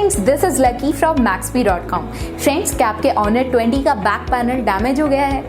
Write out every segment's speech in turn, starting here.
Friends, this is lucky from Maxbhi.com। Friends, क्या आपके Honor 20 का बैक पैनल डैमेज हो गया है?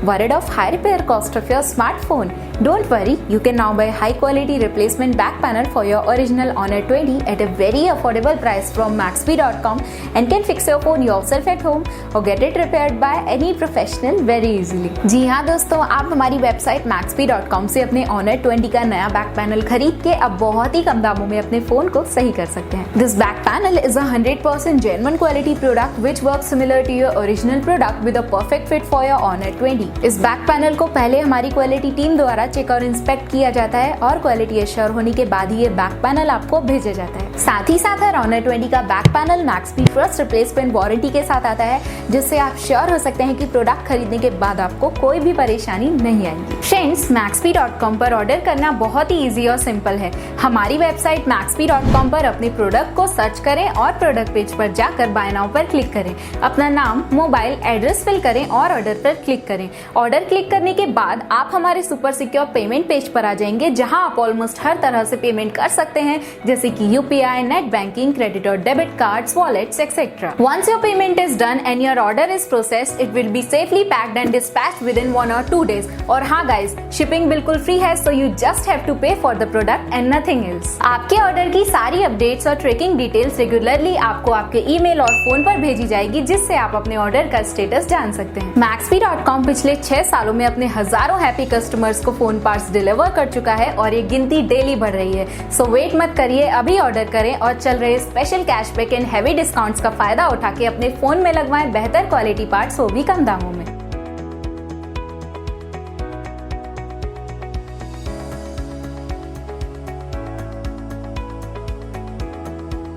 Worried of high repair cost of your smartphone? Don't worry, you can now buy high quality replacement back panel for your original Honor 20 at a very affordable price from Maxbhi.com and can fix your phone yourself at home or get it repaired by any professional very easily। जी हाँ दोस्तों, आप हमारी website Maxbhi.com से अपने Honor 20 का नया back panel खरीद के अब बहुत ही कम दामों में अपने फोन को सही कर सकते हैं। This back panel is a 100% genuine quality product which works similar to your original product with a perfect fit for your Honor 20। इस बैक पैनल को पहले हमारी क्वालिटी टीम द्वारा चेक और इंस्पेक्ट किया जाता है और क्वालिटी एश्योर होने के बाद ही ये बैक पैनल आपको भेजा जाता है। साथ ही साथ हर Honor 20 का back panel Maxbhi first replacement warranty के साथ आता है, जिससे आप श्योर हो सकते हैं कि प्रोडक्ट खरीदने के बाद आपको कोई भी परेशानी नहीं आएगी। फ्रेंड्स, Maxbhi.com पर ऑर्डर करना बहुत ही इजी और सिंपल है। हमारी वेबसाइट Maxbhi.com पर अपने प्रोडक्ट को सर्च करें और प्रोडक्ट पेज पर जाकर बाय नाउ पर क्लिक करें। अपना नाम, मोबाइल, एड्रेस फिल करें और ऑर्डर पर क्लिक करें। ऑर्डर क्लिक करने के बाद आप हमारे सुपर सिक्योर पेमेंट पेज पर आ जाएंगे, जहां आप ऑलमोस्ट हर तरह से पेमेंट कर सकते हैं, जैसे कि यूपीआई, नेट बैंकिंग, क्रेडिट और debit cards, wallets etcetera. Once your payment is done and your order is processed, it will be safely packed and dispatched within 1 or 2 days। और हाँ गाइस, शिपिंग बिल्कुल free है, so you just have to pay for the product and nothing else. आपके order की सारी updates और tracking details regularly आपको आपके ईमेल और फोन पर भेजी जाएगी, जिससे आप अपने ऑर्डर का स्टेटस जान सकते हैं। Maxbhi.com पिछले 6 सालों में अपने हजारों हैप्पी कस्टमर्स को फोन पार्ट्स डिलीवर कर चुका है और ये गिनती डेली बढ़ रही है। सो वेट मत करिए, अभी ऑर्डर करें और चल रहे special cashback and heavy discounts का फायदा उठा के अपने फोन में लगवाएं बेहतर क्वालिटी पार्ट्स, वो भी कम दामों में।